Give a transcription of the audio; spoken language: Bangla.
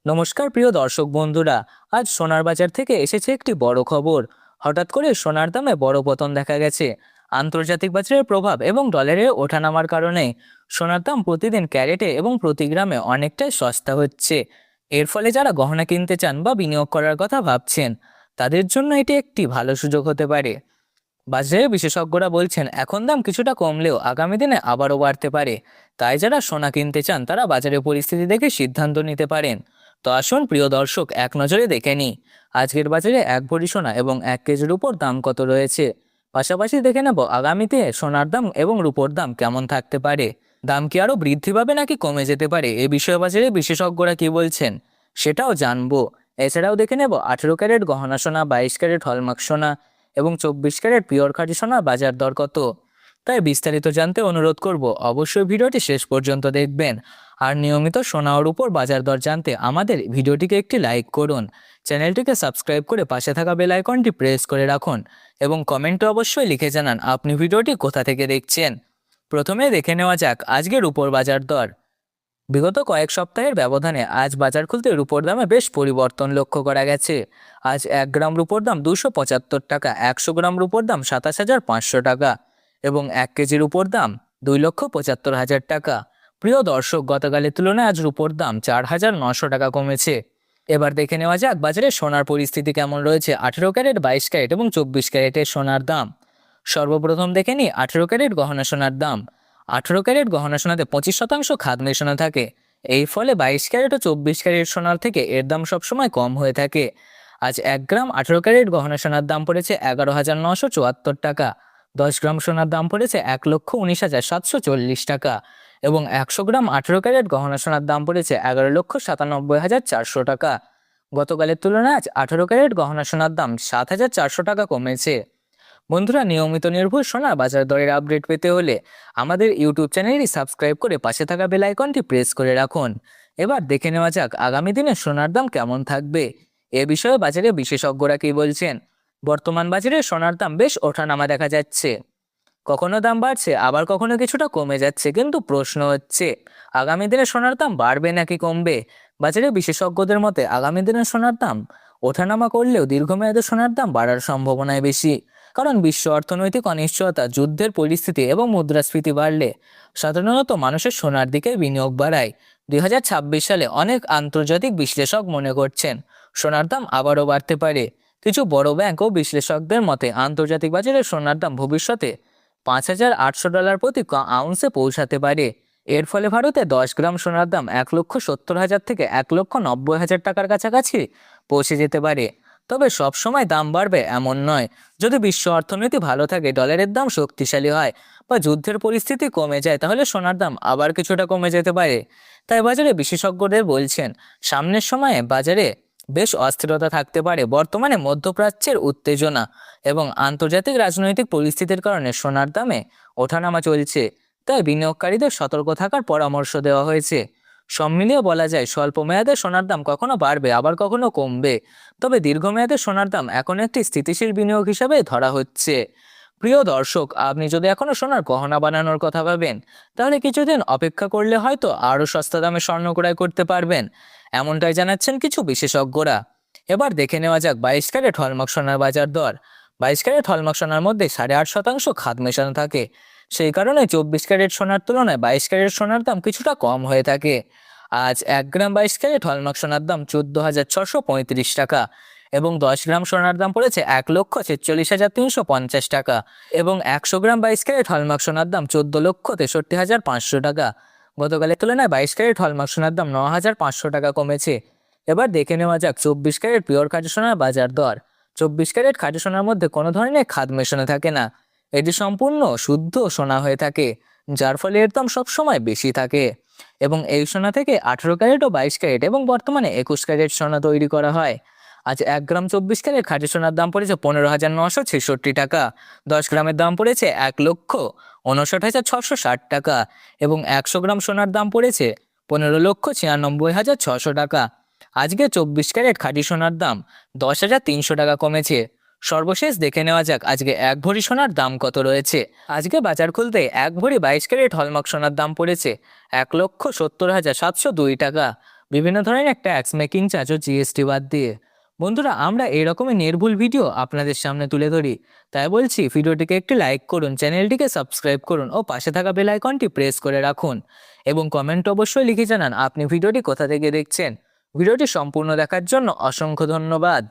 নমস্কার প্রিয় দর্শক বন্ধুরা। আজ সোনার বাজার থেকে এসেছে একটি বড় খবর। হঠাৎ করে সোনার দামে বড় পতন দেখা গেছে। আন্তর্জাতিক বাজারের প্রভাব এবং ডলারের ওঠানামার কারণে সোনার দাম প্রতিদিন ক্যারেটে এবং প্রতি গ্রামে অনেকটাই সস্তা হচ্ছে। এর ফলে যারা গহনা কিনতে চান বা বিনিয়োগ করার কথা ভাবছেন, তাদের জন্য এটি একটি ভালো সুযোগ হতে পারে। বাজারে বিশেষজ্ঞরা বলছেন এখন দাম কিছুটা কমলেও আগামী দিনে আবারও বাড়তে পারে। তাই যারা সোনা কিনতে চান তারা বাজারের পরিস্থিতি দেখে সিদ্ধান্ত নিতে পারেন। তো আসুন প্রিয় দর্শক, এক নজরে দেখে নিই আজকের বাজারে এক ভরি সোনা এবং 1 কেজির উপর দাম কত রয়েছে। পাশাপাশি দেখে নেব আগামীতে সোনার দাম এবং রূপোর দাম কেমন থাকতে পারে। দাম কি আরও বৃদ্ধি পাবে নাকি কমে যেতে পারে, এ বিষয়ে বাজারে বিশেষজ্ঞরা কি বলছেন সেটাও জানবো। এছাড়াও দেখে নেব 18 ক্যারেট গহনা সোনা, 22 ক্যারেট হলমার্ক সোনা এবং 24 ক্যারেট পিওর খাঁটি সোনার বাজার দর কত। তাই বিস্তারিত জানতে অনুরোধ করব অবশ্যই ভিডিওটি শেষ পর্যন্ত দেখবেন। আর নিয়মিত সোনা ও রূপোর বাজার দর জানতে আমাদের ভিডিওটিকে একটি লাইক করুন, চ্যানেলটিকে সাবস্ক্রাইব করে পাশে থাকা বেল আইকনটি প্রেস করে রাখুন এবং কমেন্টে অবশ্যই লিখে জানান আপনি ভিডিওটি কোথা থেকে দেখছেন। প্রথমে দেখে নেওয়া যাক আজকের রূপোর বাজার দর। বিগত কয়েক সপ্তাহের ব্যবধানে আজ বাজার খুলতে রূপোর দামে বেশ পরিবর্তন লক্ষ্য করা গেছে। আজ 1 গ্রাম রূপোর দাম 275 টাকা, 100 গ্রাম রূপোর দাম 27,500 টাকা এবং 1 কেজির উপর দাম 2,75,000 টাকা। প্রিয় দর্শক, গতকালের তুলনায় আজ রূপোর দাম 4,900 টাকা কমেছে। এবার দেখে নেওয়া যাক বাজারে সোনার পরিস্থিতি কেমন রয়েছে। 18 ক্যারেট, 22 ক্যারেট এবং 24 ক্যারেটের সোনার দাম। সর্বপ্রথম দেখে নিই 18 ক্যারেট গহনা সোনার দাম। 18 ক্যারেট গহনা সোনাতে 25% খাদ মেশানো থাকে। এই ফলে 22 ক্যারেট ও 24 ক্যারেট সোনার থেকে এর দাম সবসময় কম হয়ে থাকে। আজ 1 গ্রাম 18 ক্যারেট গহনা সোনার দাম পড়েছে 11,974 টাকা। 10 গ্রাম সোনার দাম পড়েছে 1,19,740 টাকা এবং 100 গ্রাম 18 ক্যারেট গহনা সোনার দাম পড়েছে 11,97,400 টাকা। গতকালের তুলনায় আজ 18 ক্যারেট গহনা সোনার দাম 7,400 টাকা কমেছে। বন্ধুরা, নিয়মিত নির্ভুল সোনার বাজার দরের আপডেট পেতে হলে আমাদের ইউটিউব চ্যানেলটি সাবস্ক্রাইব করে পাশে থাকা বেল আইকনটি প্রেস করে রাখুন। এবার দেখে নেওয়া যাক আগামী দিনে সোনার দাম কেমন থাকবে। এ বিষয়ে বাজারে বিশেষজ্ঞরা কি বলছেন। বর্তমান বাজারে সোনার দাম বেশ ওঠানামা দেখা যাচ্ছে। কখনো দাম বাড়ছে, আবার কখনো কিছুটা কমে যাচ্ছে, কিন্তু প্রশ্ন হচ্ছে আগামী দিনে সোনার দাম বাড়বে নাকি কমবে। বাজারে বিশেষজ্ঞদের মতে আগামী দিনে সোনার দাম ওঠানামা করলেও দীর্ঘমেয়াদে সোনার দাম বাড়ার সম্ভাবনাই বেশি। কারণ বিশ্ব অর্থনৈতিক অনিশ্চয়তা, যুদ্ধের পরিস্থিতি এবং মুদ্রাস্ফীতি বাড়লে সাধারণত মানুষের সোনার দিকে বিনিয়োগ বাড়ায়। 2026 সালে অনেক আন্তর্জাতিক বিশ্লেষক মনে করছেন সোনার দাম আবারও বাড়তে পারে। কিছু বড় ব্যাংক ও বিশ্লেষকদের মতে আন্তর্জাতিক বাজারে সোনার দাম ভবিষ্যতে $5,800 প্রতি আউন্সে পৌঁছাতে পারে। এর ফলে ভারতে 10 গ্রাম সোনার দাম 1,70,000 থেকে 1,90,000 টাকার কাছাকাছি পৌঁছে যেতে পারে। তবে সব সময় দাম বাড়বে এমন নয়। যদি বিশ্ব অর্থনীতি ভালো থাকে, ডলারের দাম শক্তিশালী হয় বা যুদ্ধের পরিস্থিতি কমে যায়, তাহলে সোনার দাম আবার কিছুটা কমে যেতে পারে। তাই বাজারে বিশেষজ্ঞদের বলছেন সামনের সময়ে বাজারে বেশ অস্থিরতা থাকতে পারে। বর্তমানে মধ্যপ্রাচ্যের উত্তেজনা এবং আন্তর্জাতিক রাজনৈতিক পরিস্থিতির কারণে সোনার দামে ওঠানামা চলছে। তাই বিনিয়োগকারীদের সতর্ক থাকার পরামর্শ দেওয়া হয়েছে। সব মিলিয়ে বলা যায় স্বল্প মেয়াদে সোনার দাম কখনো বাড়বে, আবার কখনো কমবে। তবে দীর্ঘমেয়াদে সোনার দাম এখন একটি স্থিতিশীল বিনিয়োগ হিসাবে ধরা হচ্ছে। প্রিয় দর্শক, আপনি যদি এখনো সোনার গহনা বানানোর কথা ভাবেন, তাহলে কিছুদিন অপেক্ষা করলে হয়তো আরও সস্তা দামে স্বর্ণ ক্রয় করতে পারবেন, এমনটাই জানাচ্ছেন কিছু বিশেষজ্ঞরা। এবার দেখে নেওয়া যাক 22 ক্যারেট হলমার্ক সোনার বাজার দর। 22 ক্যারেট হলমার্ক সোনার মধ্যে 8.5% খাদ মেশানো থাকে। সেই কারণে 24 ক্যারেট সোনার তুলনায় 22 ক্যারেট সোনার দাম কিছুটা কম হয়ে থাকে। আজ 1 গ্রাম 22 ক্যারেট হলমার্ক সোনার দাম 14,635 টাকা এবং 10 গ্রাম সোনার দাম পড়েছে 1,46,350 টাকা এবং 100 গ্রাম 22 ক্যারেট হলমার্ক সোনার দাম 14,63,500 টাকা। গতকালের তুলনায় 22 ক্যারেট হলমার্ক সোনার দাম 9,500 টাকা কমেছে। এবার দেখে নেওয়া যাক 24 ক্যারেট পিওর খাঁটি সোনার বাজার দর। 24 ক্যারেট খাঁটি সোনার মধ্যে কোনো ধরনের খাদ মেশানো থাকে না। এটি সম্পূর্ণ শুদ্ধ সোনা হয়ে থাকে, যার ফলে এর দাম সবসময় বেশি থাকে এবং এই সোনা থেকে 18 ক্যারেট ও 22 ক্যারেট এবং বর্তমানে 21 ক্যারেট সোনা তৈরি করা হয়। আজ 1 গ্রাম 24 ক্যারেট খাঁটি সোনার দাম পড়েছে 15,966 টাকা। 10 গ্রামের দাম পড়েছে 1,59,660 টাকা এবং 100 গ্রাম সোনার দাম পড়েছে 15,96,600 টাকা। আজকে 24 ক্যারেট খাঁটি সোনার দাম 10,300 টাকা কমেছে। সর্বশেষ দেখে নেওয়া যাক আজকে এক ভরি সোনার দাম কত রয়েছে। আজকে বাজার খুলতে এক ভরি 22 ক্যারেট হলমার্ক সোনার দাম পড়েছে 1,70,702 টাকা। বিভিন্ন ধরনের ট্যাক্স মেকিং চার্জ ও জিএসটি বাদ দিয়ে। বন্ধুরা, আমরা এরকমই নির্ভুল ভিডিও আপনাদের সামনে তুলে ধরি, তাই বলছি ভিডিওটিকে একটি লাইক করুন, চ্যানেলটিকে সাবস্ক্রাইব করুন ও পাশে থাকা বেল আইকনটি প্রেস করে রাখুন এবং কমেন্ট অবশ্যই লিখে জানান আপনি ভিডিওটি কোথা থেকে দেখছেন। ভিডিওটি সম্পূর্ণ দেখার জন্য অসংখ্য ধন্যবাদ।